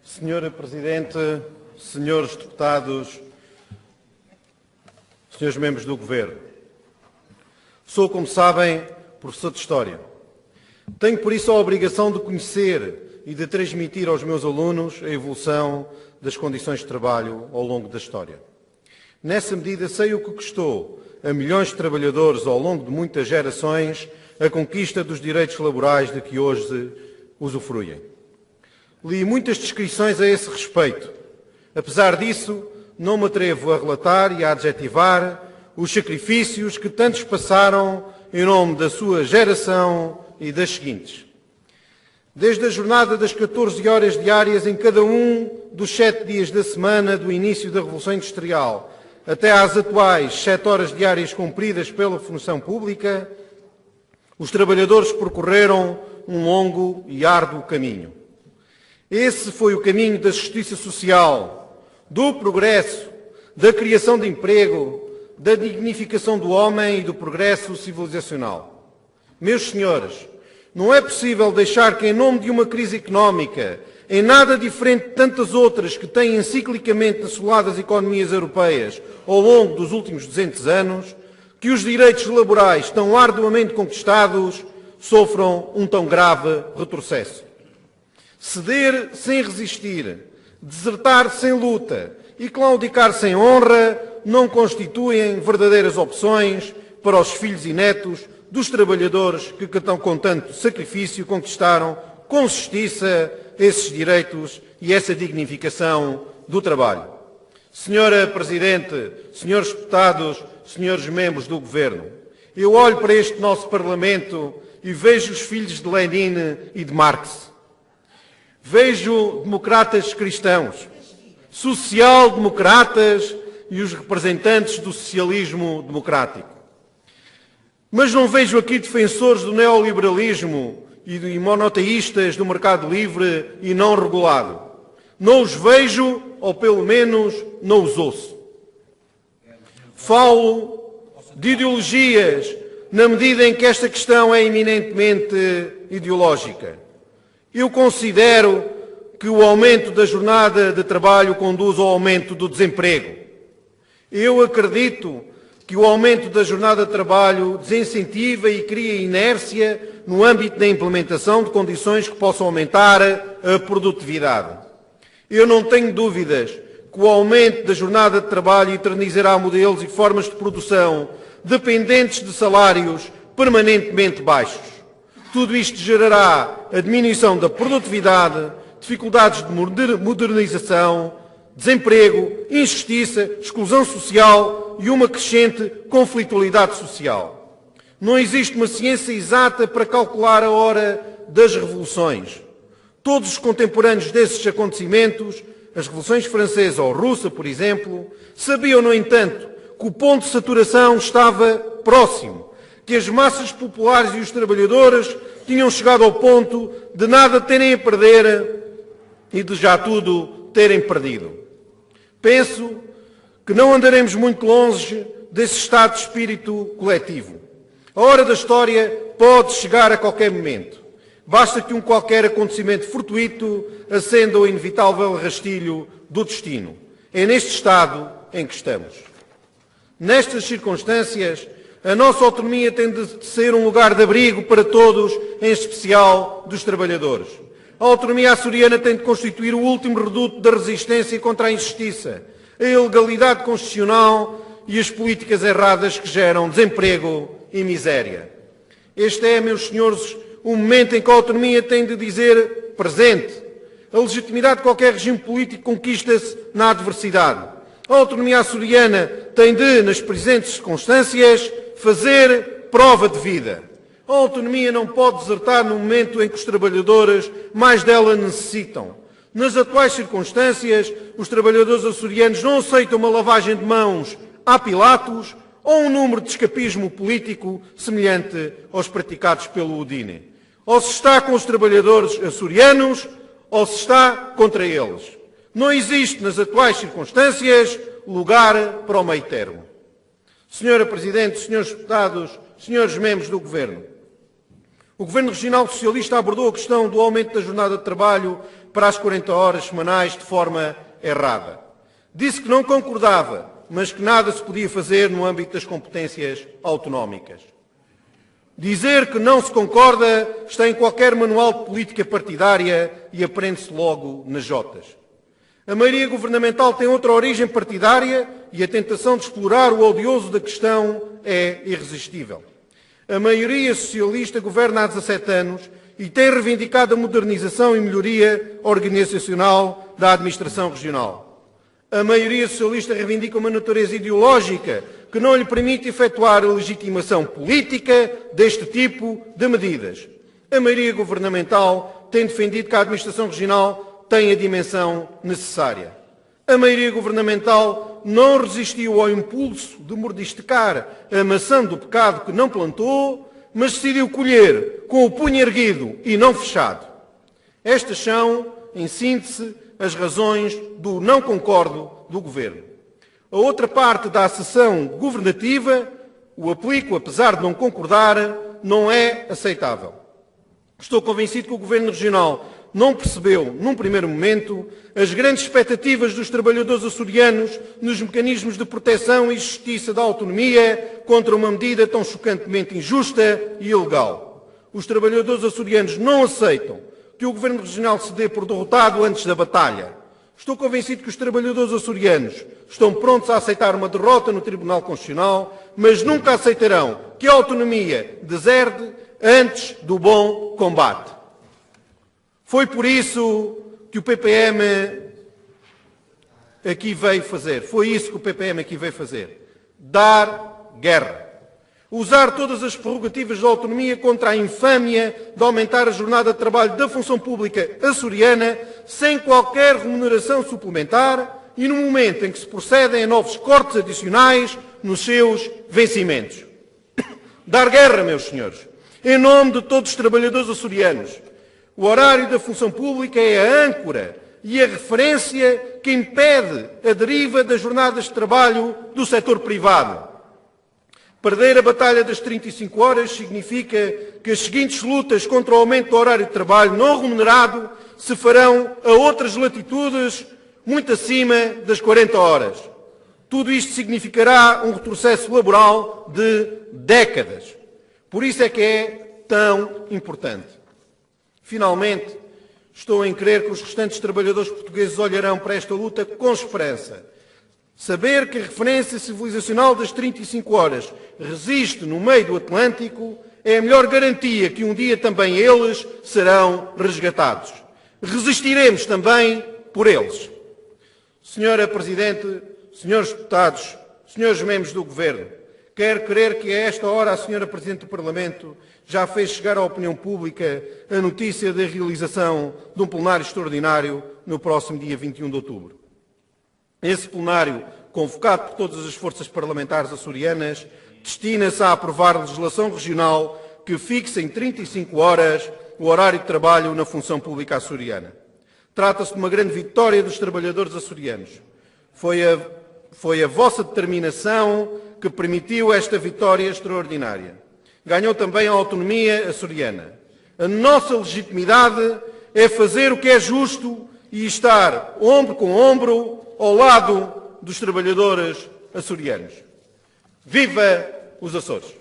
Senhora Presidente, senhores deputados, senhores membros do Governo, sou, como sabem, professor de História. Tenho, por isso, a obrigação de conhecer e de transmitir aos meus alunos a evolução das condições de trabalho ao longo da história. Nessa medida, sei o que custou a milhões de trabalhadores ao longo de muitas gerações a conquista dos direitos laborais de que hoje usufruem. Li muitas descrições a esse respeito. Apesar disso, não me atrevo a relatar e a adjetivar os sacrifícios que tantos passaram em nome da sua geração e das seguintes. Desde a jornada das 14 horas diárias em cada um dos 7 dias da semana do início da Revolução Industrial, até às atuais 7 horas diárias cumpridas pela função pública, os trabalhadores percorreram um longo e árduo caminho. Esse foi o caminho da justiça social, do progresso, da criação de emprego, da dignificação do homem e do progresso civilizacional. Meus senhores, não é possível deixar que, em nome de uma crise económica, em nada diferente de tantas outras que têm enciclicamente assolado as economias europeias ao longo dos últimos 200 anos, que os direitos laborais tão arduamente conquistados sofram um tão grave retrocesso. Ceder sem resistir, desertar sem luta e claudicar sem honra não constituem verdadeiras opções para os filhos e netos dos trabalhadores que com tanto sacrifício conquistaram com justiça esses direitos e essa dignificação do trabalho. Senhora Presidente, senhores deputados, senhores membros do Governo, eu olho para este nosso Parlamento e vejo os filhos de Lenin e de Marx. Vejo democratas cristãos, social-democratas e os representantes do socialismo democrático. Mas não vejo aqui defensores do neoliberalismo e monoteístas do mercado livre e não regulado. Não os vejo, ou pelo menos não os ouço. Falo de ideologias na medida em que esta questão é eminentemente ideológica. Eu considero que o aumento da jornada de trabalho conduz ao aumento do desemprego. Eu acredito que o aumento da jornada de trabalho desincentiva e cria inércia no âmbito da implementação de condições que possam aumentar a produtividade. Eu não tenho dúvidas que o aumento da jornada de trabalho eternizará modelos e formas de produção dependentes de salários permanentemente baixos. Tudo isto gerará a diminuição da produtividade, dificuldades de modernização, desemprego, injustiça, exclusão social e uma crescente conflitualidade social. Não existe uma ciência exata para calcular a hora das revoluções. Todos os contemporâneos desses acontecimentos, as revoluções francesa ou russa, por exemplo, sabiam, no entanto, que o ponto de saturação estava próximo, que as massas populares e os trabalhadores tinham chegado ao ponto de nada terem a perder e de já tudo terem perdido. Penso que não andaremos muito longe desse estado de espírito coletivo. A hora da história pode chegar a qualquer momento. Basta que um qualquer acontecimento fortuito acenda o inevitável rastilho do destino. É neste estado em que estamos. Nestas circunstâncias, a nossa autonomia tem de ser um lugar de abrigo para todos, em especial dos trabalhadores. A autonomia açoriana tem de constituir o último reduto da resistência contra a injustiça, a ilegalidade constitucional e as políticas erradas que geram desemprego e miséria. Este é, meus senhores, o momento em que a autonomia tem de dizer presente. A legitimidade de qualquer regime político conquista-se na adversidade. A autonomia açoriana tem de, nas presentes circunstâncias, fazer prova de vida. A autonomia não pode desertar no momento em que os trabalhadores mais dela necessitam. Nas atuais circunstâncias, os trabalhadores açorianos não aceitam uma lavagem de mãos a Pilatos ou um número de escapismo político semelhante aos praticados pelo Udine. Ou se está com os trabalhadores açorianos ou se está contra eles. Não existe, nas atuais circunstâncias, lugar para o meio termo. Senhora Presidente, senhores deputados, senhores membros do Governo, o Governo Regional Socialista abordou a questão do aumento da jornada de trabalho para as 40 horas semanais de forma errada. Disse que não concordava, mas que nada se podia fazer no âmbito das competências autonómicas. Dizer que não se concorda está em qualquer manual de política partidária e aprende-se logo nas jotas. A maioria governamental tem outra origem partidária e a tentação de explorar o odioso da questão é irresistível. A maioria socialista governa há 17 anos e tem reivindicado a modernização e melhoria organizacional da administração regional. A maioria socialista reivindica uma natureza ideológica que não lhe permite efetuar a legitimação política deste tipo de medidas. A maioria governamental tem defendido que a administração regional tem a dimensão necessária. A maioria governamental não resistiu ao impulso de mordiscar a maçã do pecado que não plantou, mas decidiu colher com o punho erguido e não fechado. Estas são, em síntese, as razões do não concordo do Governo. A outra parte da acessão governativa, o aplico, apesar de não concordar, não é aceitável. Estou convencido que o Governo Regional não percebeu, num primeiro momento, as grandes expectativas dos trabalhadores açorianos nos mecanismos de proteção e justiça da autonomia contra uma medida tão chocantemente injusta e ilegal. Os trabalhadores açorianos não aceitam que o Governo Regional se dê por derrotado antes da batalha. Estou convencido que os trabalhadores açorianos estão prontos a aceitar uma derrota no Tribunal Constitucional, mas nunca aceitarão que a autonomia deserde antes do bom combate. Foi por isso que o PPM aqui veio fazer. Foi isso que o PPM aqui veio fazer. Dar guerra. Usar todas as prerrogativas da autonomia contra a infâmia de aumentar a jornada de trabalho da função pública açoriana sem qualquer remuneração suplementar e no momento em que se procedem a novos cortes adicionais nos seus vencimentos. Dar guerra, meus senhores, em nome de todos os trabalhadores açorianos. O horário da função pública é a âncora e a referência que impede a deriva das jornadas de trabalho do setor privado. Perder a batalha das 35 horas significa que as seguintes lutas contra o aumento do horário de trabalho não remunerado se farão a outras latitudes muito acima das 40 horas. Tudo isto significará um retrocesso laboral de décadas. Por isso é que é tão importante. Finalmente, estou em crer que os restantes trabalhadores portugueses olharão para esta luta com esperança. Saber que a referência civilizacional das 35 horas resiste no meio do Atlântico é a melhor garantia que um dia também eles serão resgatados. Resistiremos também por eles. Senhora Presidente, senhores deputados, senhores membros do Governo, quero crer que a esta hora a Senhora Presidente do Parlamento já fez chegar à opinião pública a notícia da realização de um plenário extraordinário no próximo dia 21 de outubro. Esse plenário, convocado por todas as forças parlamentares açorianas, destina-se a aprovar legislação regional que fixe em 35 horas o horário de trabalho na função pública açoriana. Trata-se de uma grande vitória dos trabalhadores açorianos. Foi a vossa determinação que permitiu esta vitória extraordinária. Ganhou também a autonomia açoriana. A nossa legitimidade é fazer o que é justo e estar ombro com ombro ao lado dos trabalhadores açorianos. Viva os Açores!